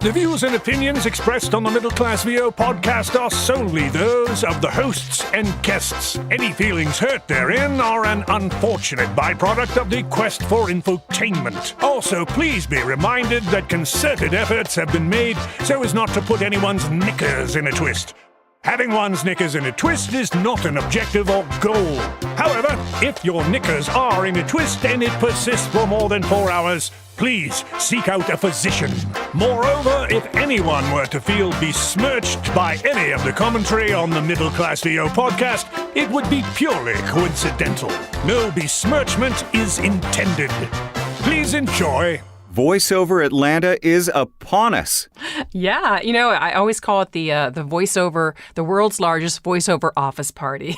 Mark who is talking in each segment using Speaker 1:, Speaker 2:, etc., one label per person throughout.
Speaker 1: The views and opinions expressed on the Middle Class VO podcast are solely those of the hosts and guests. Any feelings hurt therein are an unfortunate byproduct of the quest for infotainment. Also, please be reminded that concerted efforts have been made so as not to put anyone's knickers in a twist. Having one's knickers in a twist is not an objective or goal. However, if your knickers are in a twist and it persists for more than 4 hours, please seek out a physician. Moreover, if anyone were to feel besmirched by any of the commentary on the Middle Class VO podcast, it would be purely coincidental. No besmirchment is intended. Please enjoy.
Speaker 2: VoiceOver Atlanta is upon us.
Speaker 3: Yeah, I always call it the voiceover, the world's largest voiceover office party.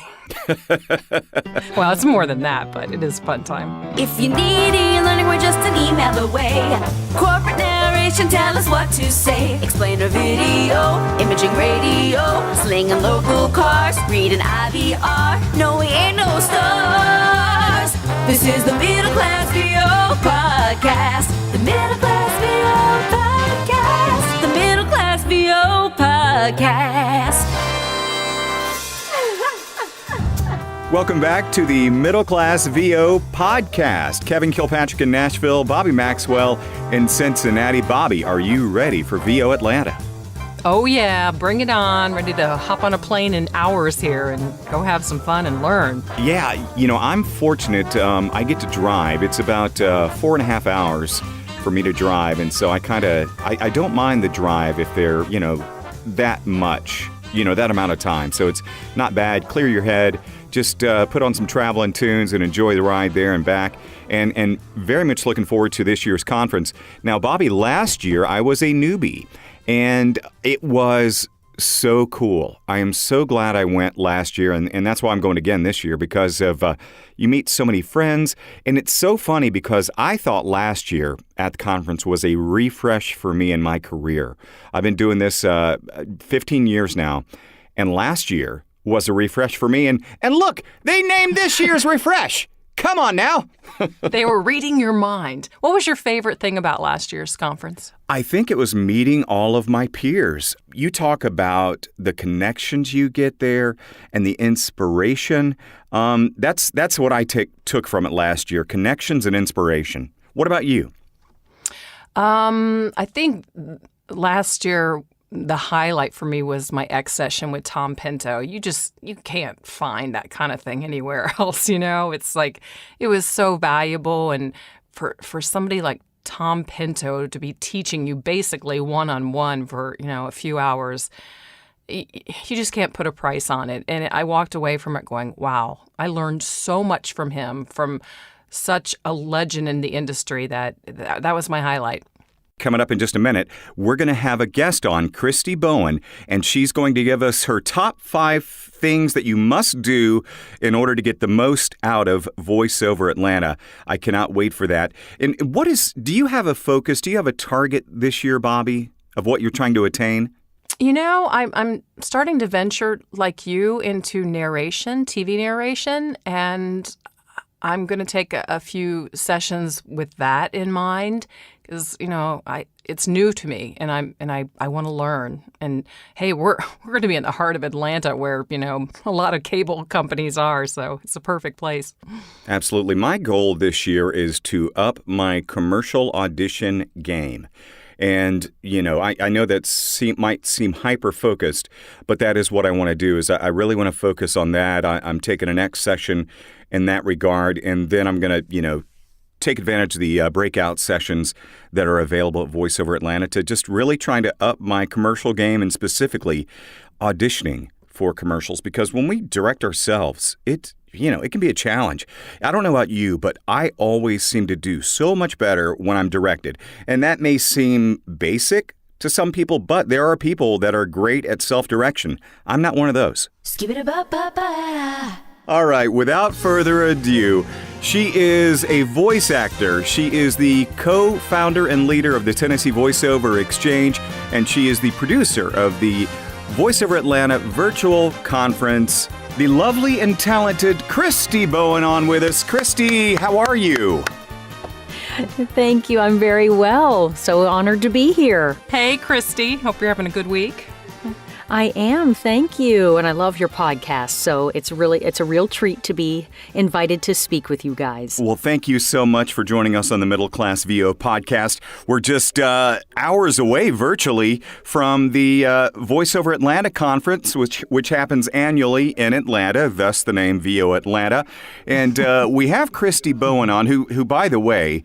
Speaker 3: Well, it's more than that, but it is a fun time.
Speaker 4: If you need e-learning, we're just an email away. Corporate narration, tell us what to say. Explainer video, imaging radio, slinging local cars, reading IVR. No, we ain't no stars. This is the Middle Class VO podcast. The Middle Class VO podcast. The Middle Class VO podcast.
Speaker 2: Welcome back to the Middle Class VO podcast. Kevin Kilpatrick in Nashville, Bobby Maxwell in Cincinnati. Bobby, are you ready for VO Atlanta?
Speaker 3: Oh yeah, bring it on. Ready to hop on a plane in hours here and go have some fun and learn.
Speaker 2: Yeah, I'm fortunate. I get to drive. It's about 4.5 hours for me to drive, and so I don't mind the drive if they're, that much, that amount of time. So it's not bad. Clear your head. Just put on some traveling tunes and enjoy the ride there and back. And very much looking forward to this year's conference. Now, Bobby, last year I was a newbie, and it was so cool. I am so glad I went last year, and that's why I'm going again this year, because of you meet so many friends. And it's so funny because I thought last year at the conference was a refresh for me in my career. I've been doing this 15 years now, and last year was a refresh for me. And look, they named this year's refresh. Come on now.
Speaker 3: They were reading your mind. What was your favorite thing about last year's conference?
Speaker 2: I think it was meeting all of my peers. You talk about the connections you get there and the inspiration. That's what I took from it last year, connections and inspiration. What about you?
Speaker 3: I think last year the highlight for me was my X session with Tom Pinto. You can't find that kind of thing anywhere else, It's like, it was so valuable. And for somebody like Tom Pinto to be teaching you basically one-on-one for, a few hours, you just can't put a price on it. And I walked away from it going, wow, I learned so much from him, from such a legend in the industry that was my highlight.
Speaker 2: Coming up in just a minute, we're going to have a guest on, Christi Bowen, and she's going to give us her top 5 things that you must do in order to get the most out of VoiceOver Atlanta. I cannot wait for that. And do you have a focus? Do you have a target this year, Bobby, of what you're trying to attain?
Speaker 3: I'm starting to venture, like you, into narration, TV narration, and I'm going to take a few sessions with that in mind because, it's new to me and I want to learn. And hey, we're going to be in the heart of Atlanta where, a lot of cable companies are. So it's a perfect place.
Speaker 2: Absolutely. My goal this year is to up my commercial audition game. And, I know that might seem hyper-focused, but that is what I want to do is I really want to focus on that. I'm taking an X session in that regard, and then I'm going to, take advantage of the breakout sessions that are available at VoiceOver Atlanta to just really trying to up my commercial game and specifically auditioning for commercials. Because when we direct ourselves, it can be a challenge. I don't know about you, but I always seem to do so much better when I'm directed. And that may seem basic to some people, but there are people that are great at self-direction. I'm not one of those.
Speaker 4: Skip-it-a-ba-ba-ba.
Speaker 2: All right, without further ado, she is a voice actor. She is the co-founder and leader of the Tennessee VoiceOver Exchange, and she is the producer of the VoiceOver Atlanta virtual conference. The lovely and talented Christi Bowen on with us. Christi, how are you?
Speaker 5: Thank you. I'm very well. So honored to be here.
Speaker 3: Hey, Christi. Hope you're having a good week.
Speaker 5: I am. Thank you. And I love your podcast. So it's a real treat to be invited to speak with you guys.
Speaker 2: Well, thank you so much for joining us on the Middle Class VO podcast. We're just hours away virtually from the VoiceOver Atlanta conference, which happens annually in Atlanta, thus the name VO Atlanta. And we have Christi Bowen on, who, by the way,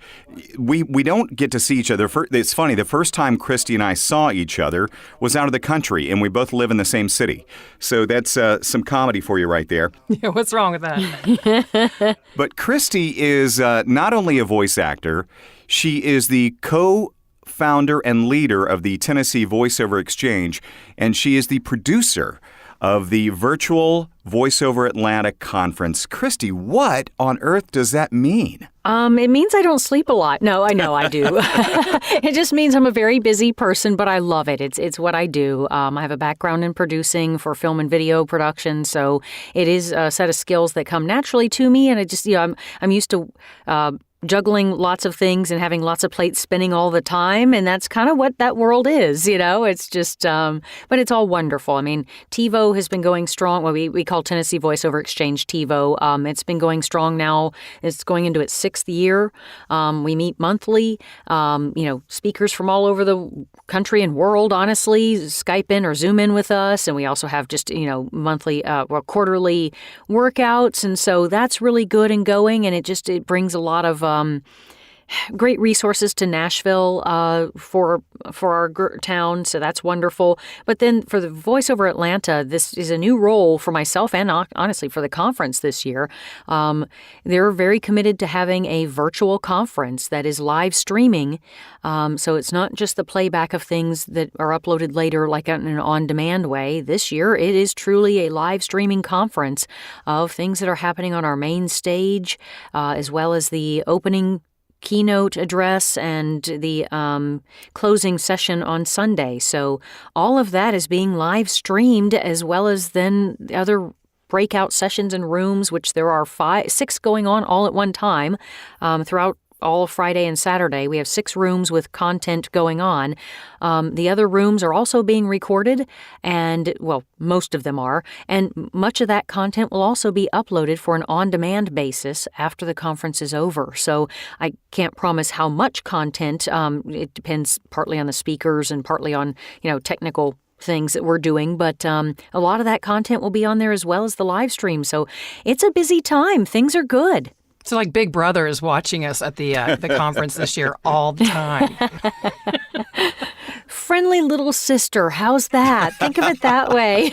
Speaker 2: we don't get to see each other. It's funny, the first time Christi and I saw each other was out of the country, and we both live in the same city. So that's some comedy for you right there.
Speaker 3: Yeah, what's wrong with that?
Speaker 2: But Christi is not only a voice actor, she is the co-founder and leader of the Tennessee VoiceOver Exchange, and she is the producer of the virtual VoiceOver Atlanta conference. Christi, what on earth does that mean?
Speaker 5: It means I don't sleep a lot. No, I know I do. It just means I'm a very busy person, but I love it. It's what I do. I have a background in producing for film and video production, so it is a set of skills that come naturally to me, and I'm used to juggling lots of things and having lots of plates spinning all the time. And that's kind of what that world is, It's just, but it's all wonderful. I mean, TiVo has been going strong. Well, we call Tennessee VoiceOver Exchange TiVo. It's been going strong now. It's going into its 6th year. We meet monthly. Speakers from all over the country and world, honestly, Skype in or Zoom in with us. And we also have just, monthly or quarterly workouts. And so that's really good and going. And it brings a lot of great resources to Nashville for our town, so that's wonderful. But then for the VoiceOver Atlanta, this is a new role for myself and honestly for the conference this year. They're very committed to having a virtual conference that is live streaming, so it's not just the playback of things that are uploaded later like in an on-demand way. This year, it is truly a live streaming conference of things that are happening on our main stage, as well as the opening keynote address and the closing session on Sunday. So all of that is being live streamed, as well as then the other breakout sessions and rooms, which there are 6 going on all at one time throughout all of Friday and Saturday. We have 6 rooms with content going on. The other rooms are also being recorded, and, well, most of them are, and much of that content will also be uploaded for an on-demand basis after the conference is over. So I can't promise how much content. It depends partly on the speakers and partly on, technical things that we're doing, but a lot of that content will be on there as well as the live stream. So it's a busy time. Things are good.
Speaker 3: So like Big Brother is watching us at the conference this year all the time.
Speaker 5: Friendly little sister, how's that? Think of it that way.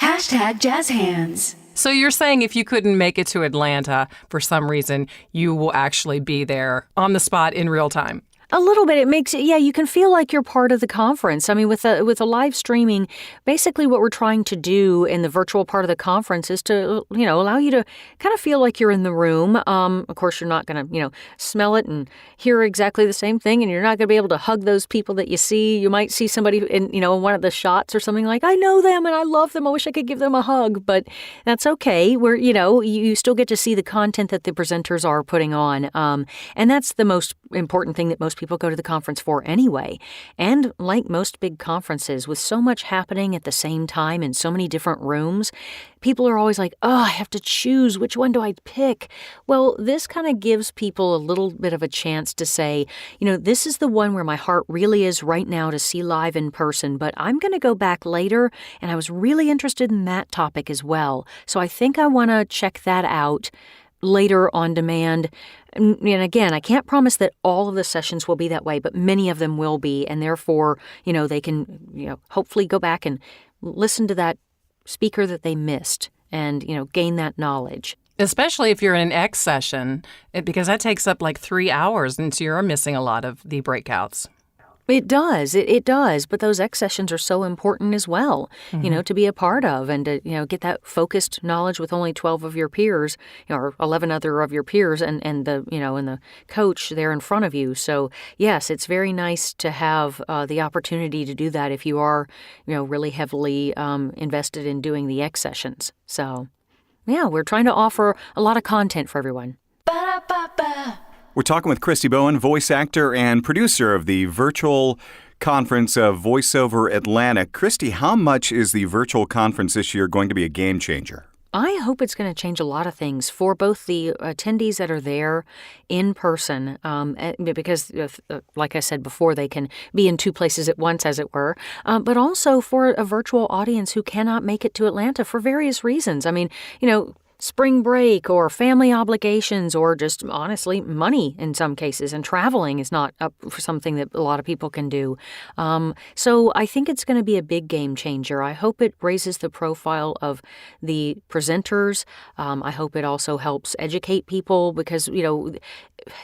Speaker 4: Hashtag jazz hands.
Speaker 3: So you're saying if you couldn't make it to Atlanta for some reason, you will actually be there on the spot in real time?
Speaker 5: A little bit. It makes it, you can feel like you're part of the conference. I mean, with a live streaming, basically what we're trying to do in the virtual part of the conference is to, allow you to kind of feel like you're in the room. Of course, you're not going to, smell it and hear exactly the same thing, and you're not going to be able to hug those people that you see. You might see somebody in, one of the shots or something like, I know them and I love them. I wish I could give them a hug, but that's okay. Where, you still get to see the content that the presenters are putting on. And that's the most important thing that most people go to the conference for anyway. And like most big conferences, with so much happening at the same time in so many different rooms, people are always like, I have to choose. Which one do I pick? Well, this kind of gives people a little bit of a chance to say, this is the one where my heart really is right now to see live in person, but I'm going to go back later, and I was really interested in that topic as well. So I think I want to check that out later on demand. And again, I can't promise that all of the sessions will be that way, but many of them will be. And therefore, they can, hopefully go back and listen to that speaker that they missed and, gain that knowledge.
Speaker 3: Especially if you're in an X session, because that takes up like 3 hours, and so you're missing a lot of the breakouts.
Speaker 5: It does. It does. But those X sessions are so important as well, to be a part of and to, get that focused knowledge with only 12 of your peers, or 11 other of your peers and the, and the coach there in front of you. So, yes, it's very nice to have the opportunity to do that if you are, really heavily invested in doing the X sessions. So, yeah, we're trying to offer a lot of content for everyone.
Speaker 4: Ba-da-ba-ba.
Speaker 2: We're talking with Christi Bowen, voice actor and producer of the virtual conference of VoiceOver Atlanta. Christi, how much is the virtual conference this year going to be a game changer?
Speaker 5: I hope it's going to change a lot of things for both the attendees that are there in person, because, like I said before, they can be in two places at once, as it were, but also for a virtual audience who cannot make it to Atlanta for various reasons. I mean, spring break or family obligations or just honestly money in some cases, and traveling is not something that a lot of people can do. So I think it's going to be a big game changer. I hope it raises the profile of the presenters. I hope it also helps educate people because,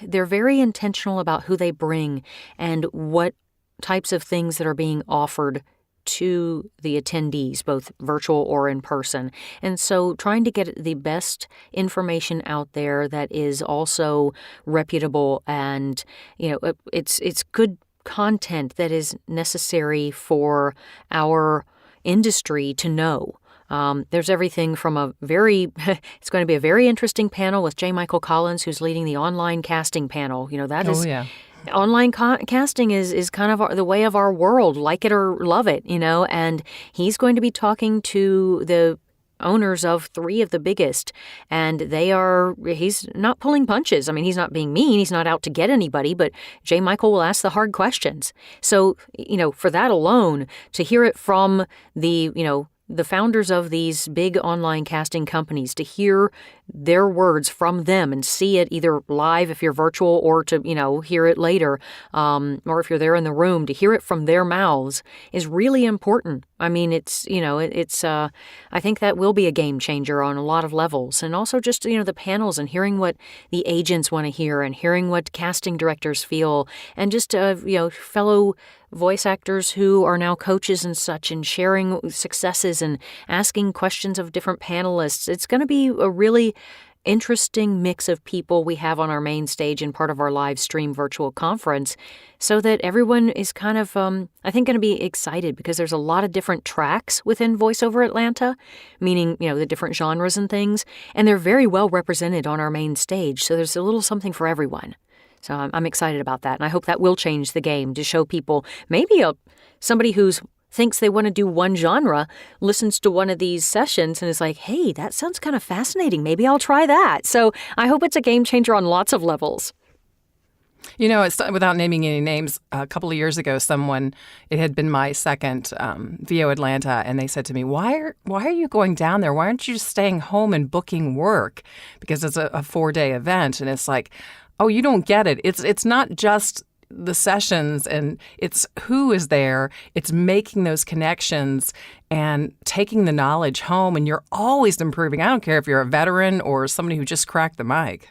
Speaker 5: they're very intentional about who they bring and what types of things that are being offered to the attendees, both virtual or in person. And so trying to get the best information out there that is also reputable and, it's good content that is necessary for our industry to know. There's everything from it's going to be a very interesting panel with J. Michael Collins, who's leading the online casting panel. Online casting is kind of the way of our world, like it or love it, and he's going to be talking to the owners of three of the biggest, and he's not pulling punches. I mean, he's not being mean. He's not out to get anybody, but J. Michael will ask the hard questions. So, for that alone, to hear it from the founders of these big online casting companies, to hear their words from them and see it either live if you're virtual or to, hear it later, or if you're there in the room, to hear it from their mouths is really important. I mean, I think that will be a game changer on a lot of levels. And also just, the panels and hearing what the agents want to hear and hearing what casting directors feel and just, fellow voice actors who are now coaches and such and sharing successes and asking questions of different panelists. It's going to be a really interesting mix of people we have on our main stage and part of our live stream virtual conference so that everyone is kind of, I think, going to be excited because there's a lot of different tracks within VoiceOver Atlanta, meaning, the different genres and things, and they're very well represented on our main stage. So there's a little something for everyone. So I'm excited about that, and I hope that will change the game to show people maybe somebody who thinks they want to do one genre listens to one of these sessions and is like, hey, that sounds kind of fascinating. Maybe I'll try that. So I hope it's a game changer on lots of levels.
Speaker 3: It's without naming any names, a couple of years ago, it had been my second VO Atlanta, and they said to me, why are you going down there? Why aren't you just staying home and booking work? Because it's a 4-day event. And it's like, oh, you don't get it. It's not just the sessions and it's who is there. It's making those connections and taking the knowledge home. And you're always improving. I don't care if you're a veteran or somebody who just cracked the mic.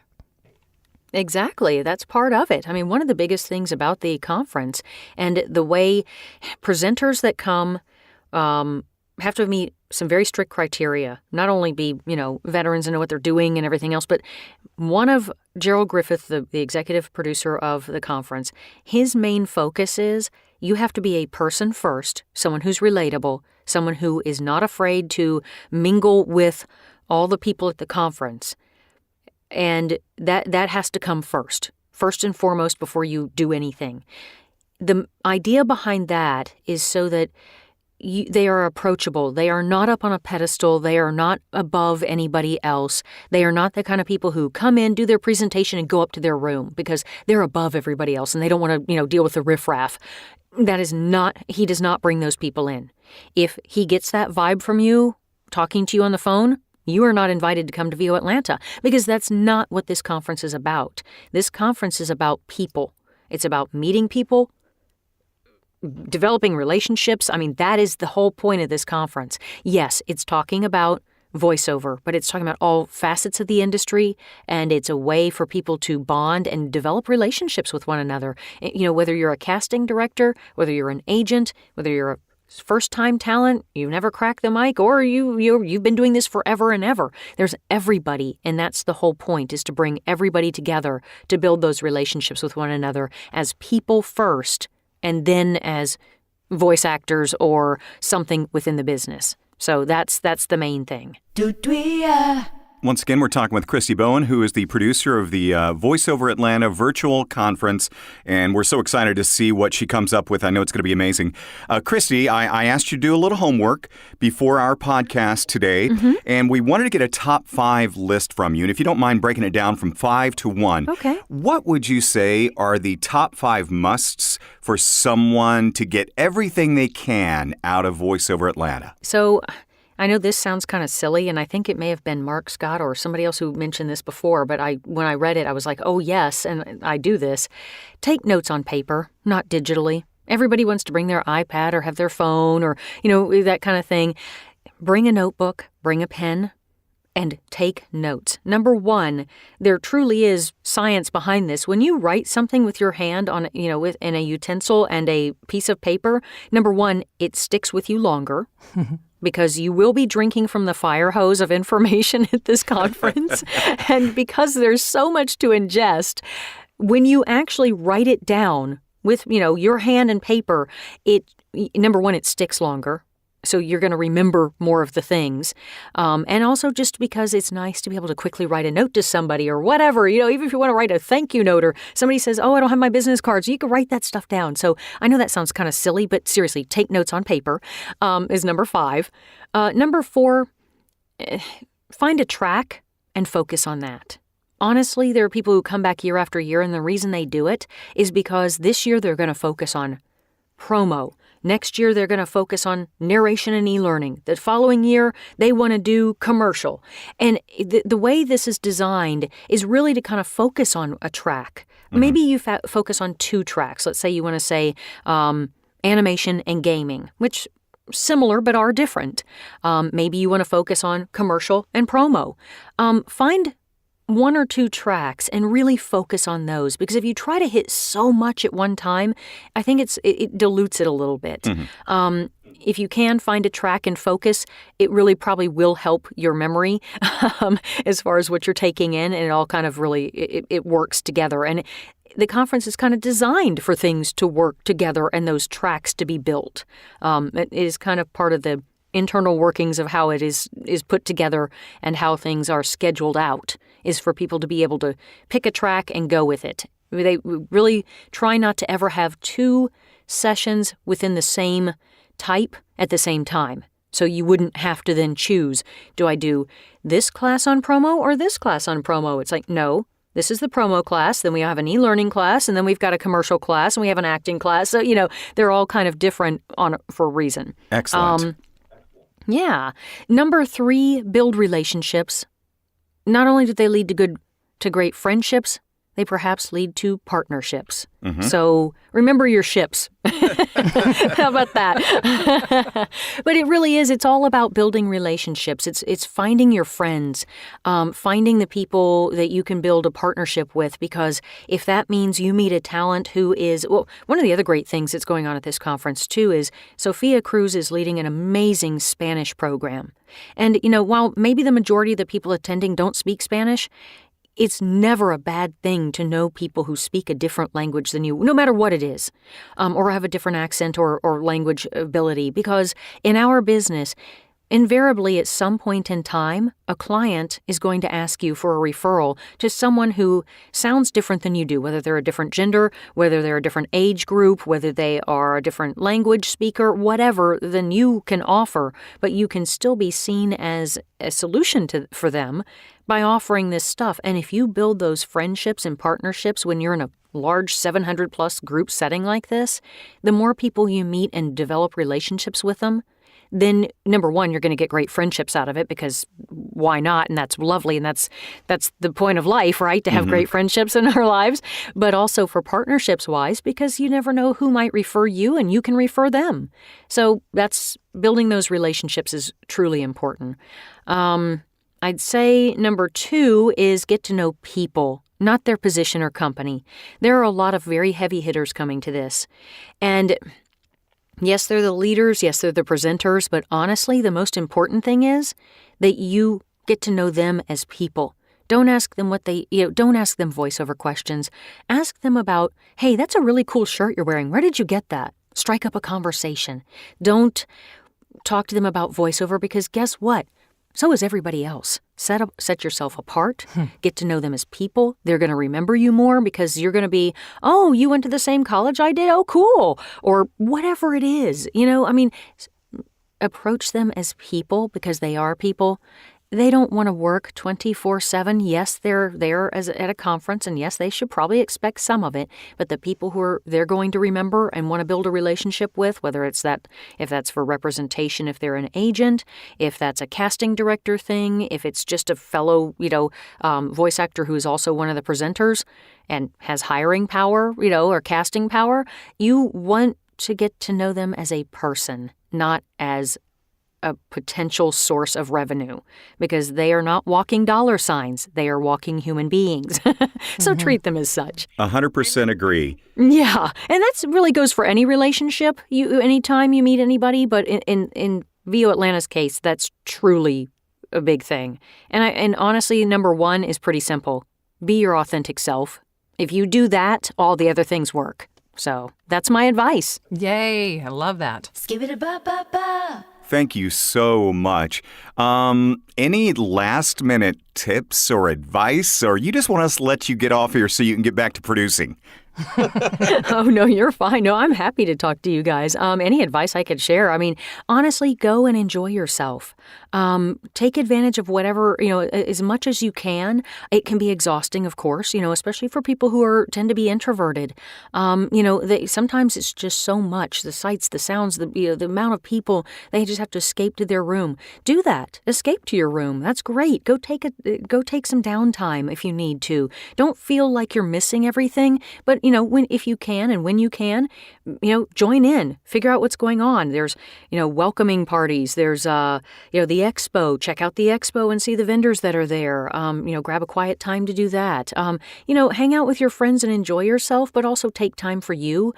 Speaker 5: Exactly. That's part of it. I mean, one of the biggest things about the conference and the way presenters that come have to meet some very strict criteria, not only be, veterans and know what they're doing and everything else, but one of Gerald Griffith, the executive producer of the conference, his main focus is you have to be a person first, someone who's relatable, someone who is not afraid to mingle with all the people at the conference. And that has to come first and foremost before you do anything. The idea behind that is so that they are approachable. They are not up on a pedestal. They are not above anybody else. They are not the kind of people who come in, do their presentation, and go up to their room because they're above everybody else and they don't want to, deal with the riffraff. He does not bring those people in. If he gets that vibe from you, talking to you on the phone, you are not invited to come to VO Atlanta because that's not what this conference is about. This conference is about people. It's about meeting people, developing relationships. I mean, that is the whole point of this conference. Yes, it's talking about voiceover, but it's talking about all facets of the industry, and it's a way for people to bond and develop relationships with one another. Whether you're a casting director, whether you're an agent, whether you're a first-time talent, you've never cracked the mic, or you've been doing this forever and ever. There's everybody, and that's the whole point, is to bring everybody together to build those relationships with one another as people first, and then as voice actors or something within the business. So that's the main thing.
Speaker 2: Once again, we're talking with Christi Bowen, who is the producer of the VoiceOver Atlanta virtual conference, and we're so excited to see what she comes up with. I know it's going to be amazing. Christi, I asked you to do a little homework before our podcast today, and we wanted to get a top 5 list from you. And if you don't mind breaking it down from 5 to 1,
Speaker 5: Okay.
Speaker 2: What would you say are the top 5 musts for someone to get everything they can out of VoiceOver Atlanta?
Speaker 5: So I know this sounds kind of silly, and I think it may have been Mark Scott or somebody else who mentioned this before, but when I read it, I was like, oh, yes, and I do this. Take notes on paper, not digitally. Everybody wants to bring their iPad or have their phone or, that kind of thing. Bring a notebook, bring a pen, and take notes. Number 1, there truly is science behind this. When you write something with your hand on, in a utensil and a piece of paper, number 1, it sticks with you longer. Because you will be drinking from the fire hose of information at this conference. And because there's so much to ingest, when you actually write it down with, your hand and paper, number 1, it sticks longer. So you're going to remember more of the things. And also just because it's nice to be able to quickly write a note to somebody or whatever, even if you want to write a thank you note or somebody says, oh, I don't have my business cards, you can write that stuff down. So I know that sounds kind of silly, but seriously, take notes on paper is number 5. Number 4, find a track and focus on that. Honestly, there are people who come back year after year, and the reason they do it is because this year they're going to focus on promo. Next year, they're going to focus on narration and e-learning. The following year, they want to do commercial. And the way this is designed is really to kind of focus on a track. Maybe you focus on 2 tracks. Let's say you want to say animation and gaming, which similar but are different. Maybe you want to focus on commercial and promo. Find 1 or 2 tracks and really focus on those, because if you try to hit so much at one time, I think it dilutes it a little bit. If you can find a track and focus, it really probably will help your memory as far as what you're taking in, and it all kind of really it works together. And the conference is kind of designed for things to work together and those tracks to be built. It is kind of part of the internal workings of how it is put together and how things are scheduled out, is for people to be able to pick a track and go with it. They really try not to ever have 2 sessions within the same type at the same time. So you wouldn't have to then choose, do I do this class on promo or this class on promo? It's like, no, this is the promo class, then we have an e-learning class, and then we've got a commercial class, and we have an acting class. So, they're all kind of different for a reason.
Speaker 2: Excellent.
Speaker 5: Yeah. Number 3, build relationships. Not only do they lead to great friendships, they perhaps lead to partnerships. So remember your ships. How about that? But it really is. It's all about building relationships. It's finding your friends, finding the people that you can build a partnership with, because if that means you meet a talent who is, well, one of the other great things that's going on at this conference too is Sophia Cruz is leading an amazing Spanish program. And, while maybe the majority of the people attending don't speak Spanish, it's never a bad thing to know people who speak a different language than you, no matter what it is, or have a different accent or language ability. Because in our business, invariably at some point in time, a client is going to ask you for a referral to someone who sounds different than you do, whether they're a different gender, whether they're a different age group, whether they are a different language speaker, whatever than you can offer, but you can still be seen as a solution for them by offering this stuff. And if you build those friendships and partnerships when you're in a large 700-plus group setting like this, the more people you meet and develop relationships with them, then number 1, you're going to get great friendships out of it, because why not? And that's lovely. And that's the point of life, right? To have great friendships in our lives, but also for partnerships wise, because you never know who might refer you and you can refer them. So that's building those relationships is truly important. I'd say number 2 is get to know people, not their position or company. There are a lot of very heavy hitters coming to this. And yes, they're the leaders. Yes, they're the presenters. But honestly, the most important thing is that you get to know them as people. Don't ask them don't ask them voiceover questions. Ask them about, hey, that's a really cool shirt you're wearing. Where did you get that? Strike up a conversation. Don't talk to them about voiceover, because guess what? So is everybody else. Set yourself apart. Get to know them as people. They're going to remember you more because you're going to be, oh, you went to the same college I did? Oh, cool. Or whatever it is. Approach them as people because they are people. They don't want to work 24/7. Yes, they're there at a conference, and yes, they should probably expect some of it. But the people who they're going to remember and want to build a relationship with, whether it's if that's for representation, if they're an agent, if that's a casting director thing, if it's just a fellow, voice actor who is also one of the presenters and has hiring power, or casting power, you want to get to know them as a person, not as a potential source of revenue, because they are not walking dollar signs. They are walking human beings. So treat them as such.
Speaker 2: 100% agree.
Speaker 5: Yeah. And that really goes for any relationship, anytime you meet anybody. But in VO Atlanta's case, that's truly a big thing. And honestly, number one is pretty simple. Be your authentic self. If you do that, all the other things work. So that's my advice.
Speaker 3: Yay. I love that.
Speaker 4: Skip-it-a-ba-ba-ba.
Speaker 2: Thank you so much. Any last-minute tips or advice, or you just want us to let you get off here so you can get back to producing?
Speaker 5: Oh, no, you're fine. No, I'm happy to talk to you guys. Any advice I could share? Honestly, go and enjoy yourself. Take advantage of whatever, as much as you can. It can be exhausting, of course, especially for people who tend to be introverted. Sometimes it's just so much, the sights, the sounds, the amount of people, they just have to escape to their room. Do that. Escape to your room. That's great. Go take some downtime if you need to. Don't feel like you're missing everything, but if you can and when you can, join in, figure out what's going on. There's, welcoming parties. There's, the expo. Check out the expo and see the vendors that are there. Grab a quiet time to do that. Hang out with your friends and enjoy yourself, but also take time for you.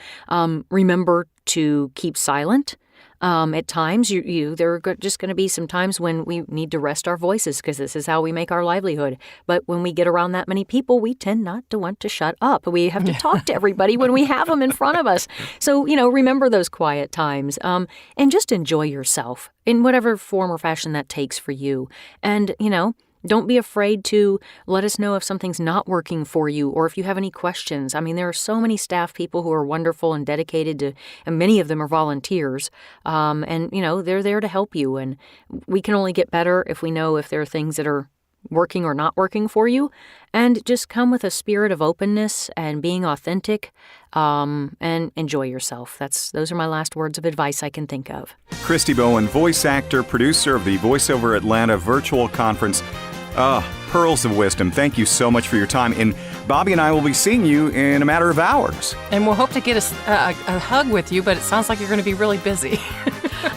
Speaker 5: Remember to keep silent. At times, there are just going to be some times when we need to rest our voices because this is how we make our livelihood. But when we get around that many people, we tend not to want to shut up. We have to talk to everybody when we have them in front of us. So, remember those quiet times and just enjoy yourself in whatever form or fashion that takes for you. And, don't be afraid to let us know if something's not working for you or if you have any questions. There are so many staff people who are wonderful and dedicated to, and many of them are volunteers. And they're there to help you. And we can only get better if we know if there are things that are working or not working for you. And just come with a spirit of openness and being authentic and enjoy yourself. Those are my last words of advice I can think of.
Speaker 2: Christi Bowen, voice actor, producer of the VoiceOver Atlanta virtual conference. Pearls of wisdom. Thank you so much for your time. And Bobbi and I will be seeing you in a matter of hours.
Speaker 3: And we'll hope to get a hug with you, but it sounds like you're going to be really busy.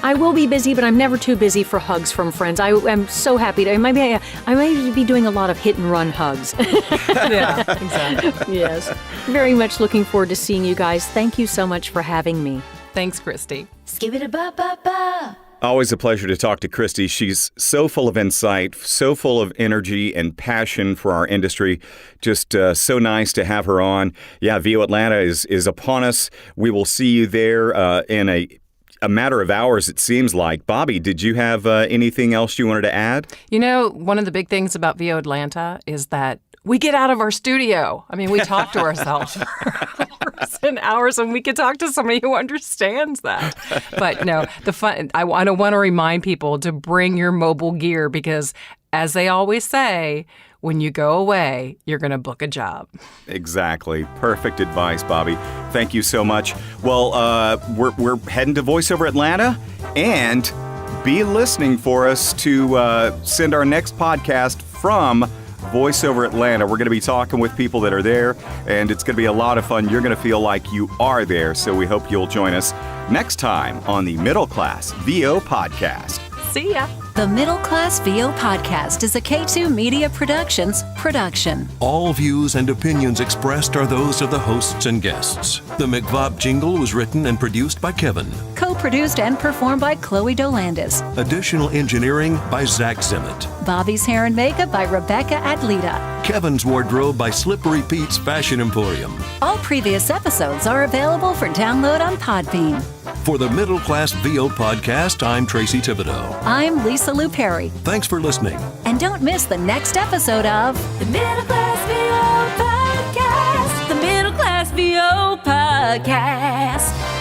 Speaker 5: I will be busy, but I'm never too busy for hugs from friends. I am so happy I might be doing a lot of hit and run hugs.
Speaker 3: Yeah, exactly.
Speaker 5: Yes. Very much looking forward to seeing you guys. Thank you so much for having me.
Speaker 3: Thanks, Christi.
Speaker 4: Skip-it-a-ba-ba-ba.
Speaker 2: Always a pleasure to talk to Christi. She's so full of insight, so full of energy and passion for our industry. Just so nice to have her on. Yeah, VO Atlanta is upon us. We will see you there in a matter of hours, it seems like. Bobbi, did you have anything else you wanted to add?
Speaker 3: One of the big things about VO Atlanta is that we get out of our studio. We talk to ourselves for hours and hours, and we can talk to somebody who understands that. But no, the fun. I want to remind people to bring your mobile gear because, as they always say, when you go away, you're going to book a job.
Speaker 2: Exactly. Perfect advice, Bobbi. Thank you so much. Well, we're heading to VoiceOver Atlanta, and be listening for us to send our next podcast from VoiceOver Atlanta. We're going to be talking with people that are there, and it's going to be a lot of fun. You're going to feel like you are there, so we hope you'll join us next time on the Middle Class VO Podcast.
Speaker 3: See ya.
Speaker 6: The Middle Class VO Podcast is a K2 Media Productions production.
Speaker 7: All views and opinions expressed are those of the hosts and guests. The McVob jingle was written and produced by Kevin.
Speaker 6: Co-produced and performed by Chloe Dolandis.
Speaker 7: Additional engineering by Zach Zimmett.
Speaker 6: Bobbi's hair and makeup by Rebecca Adlita.
Speaker 7: Kevin's wardrobe by Slippery Pete's Fashion Emporium.
Speaker 6: All previous episodes are available for download on Podbean.
Speaker 7: For the Middle Class VO Podcast, I'm Tracy Thibodeau.
Speaker 6: I'm Lisa Lou Perry.
Speaker 7: Thanks for listening.
Speaker 6: And don't miss the next episode of
Speaker 4: The Middle Class VO Podcast. The Middle Class VO Podcast.